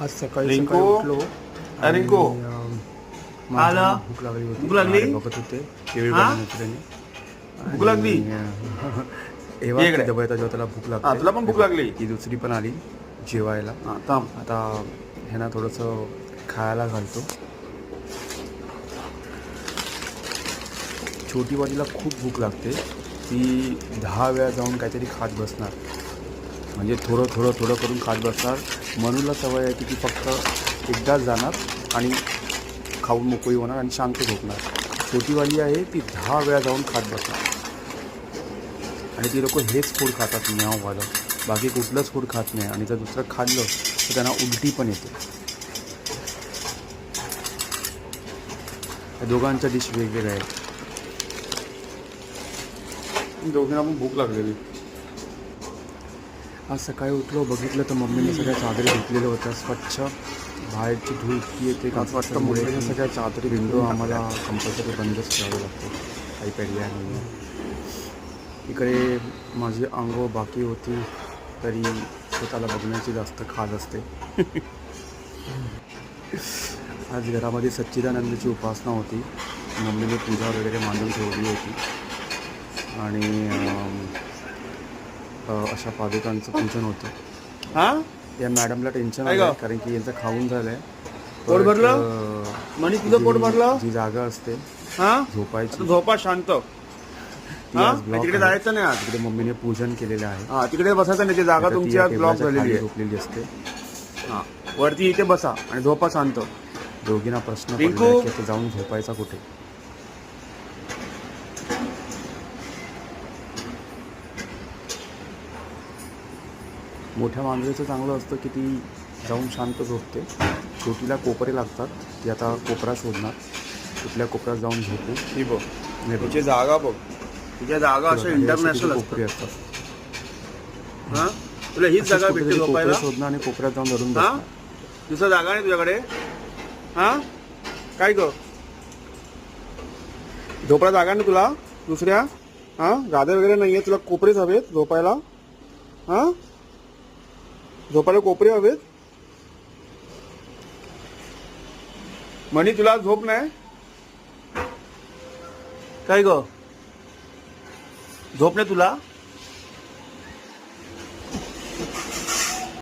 आज सकाळी रिंकू? उठलो अरे रिंकू? मला आलं? भूक लागली होती. भूक लागली? आणि बघत होते टीव्ही हा? बघत होते त्याने. भूक लागली? एव्हा ये इकडे. जेव्हा त्याला भूक हा, लागते. तुला पण भूक लागली? ती दुसरी पण आली जेवायला. हा, थांब. आता ह्यांना थोडंसं खायला घालतो. छोटी बाजीला खूप भूक लागते. ती 10 वेळा जाऊन काहीतरी खात बसणार, म्हणजे थोडं थोडं थोडं करून खात बसणार. मनूला सवय आहे की ती फक्त एकदाच जाणार आणि खाऊन मोकळी होणार आणि शांत झोपणार. छोटीवाली आहे ती 10 वेळा जाऊन खात बसणार. आणि ती लोक हेच फूड खातात म्याववालं, बाकी कुठलंच फूड खात नाही. आणि जर दुसरं खाल्लं तर त्यांना उलटी पण येते. या दोघांच्या डिश वेगवेगळ्या आहेत. दोघींना पण भूक लागलेली. आज सकाळी उठलो, बघितलं तर मम्मीने सगळ्या चादरी धुतलेल्या होत्या स्वच्छ. बाहेरची धूळ इतकी येते का वाटतं. मुलीच्या सगळ्या चादरी विंडो आम्हाला कंपल्सरी बंदच ठेवावं लागतो, काही पर्याय नाही आहे. इकडे माझी अंघोळ बाकी होती तरी स्वतःला बघण्याची जास्त खाज असते. आज घरामध्ये सच्चिदानंदची उपासना होती. मम्मीने पूजा वगैरे मांडून ठेवली होती आणि अशा पादुकांचं पूजन होतं. हा, या मॅडमला टेन्शन काय आलं गं? कारण की यांचं खाऊन झालंय. पोट भरलं? म्हणे तुझं पोट भरलं? जी जागा असते हा, झोपायची आता झोपा शांत. ती हा, आज block तिकडे आहे. जायचं नाही आज. तिकडे मम्मीने पूजन केलेलं आहे. हा, तिकडे बसायचं नाही. ती जागा आता ती तुमची या आज ब्लॉक टेबलाच्या झालेली खाली आहे. झोपलेली असते. हा, वरती इथे बसा आणि झोपा शांत. दोघींना प्रश्न रिंकू? पडला की आता जाऊन झोपायचा कुठे. मोठ्या मांजरीचं चांगलं असतं की ती जाऊन शांत झोपते. छोटीला कोपरे लागतात, ती आता कोपरा शोधणार, कुठल्या कोपऱ्यात जाऊन झोपू. ही बघ, नाही बघ. तिची जागा बघ. तिच्या जागा असं इंटरनॅशनल कोपरे असतात. असतात. हा, तुला हीच अशीच जागा कुठेतरी भेटते कोपरे झोपायला? शोधणं आणि कोपऱ्यात जाऊन धरून हा, बसणार. दुसरं जागा नाही तुझ्याकडे? हा, काय ग, झोपायला जागा नाही तुला दुसऱ्या? हा, गाद्या वगैरे नाहीये तुला, कोपरेच हवेत झोपायला? हा, झोपायला कोपरे हवेत? म्हणी तुला झोप नाही? काय ग, झोप नाही तुला?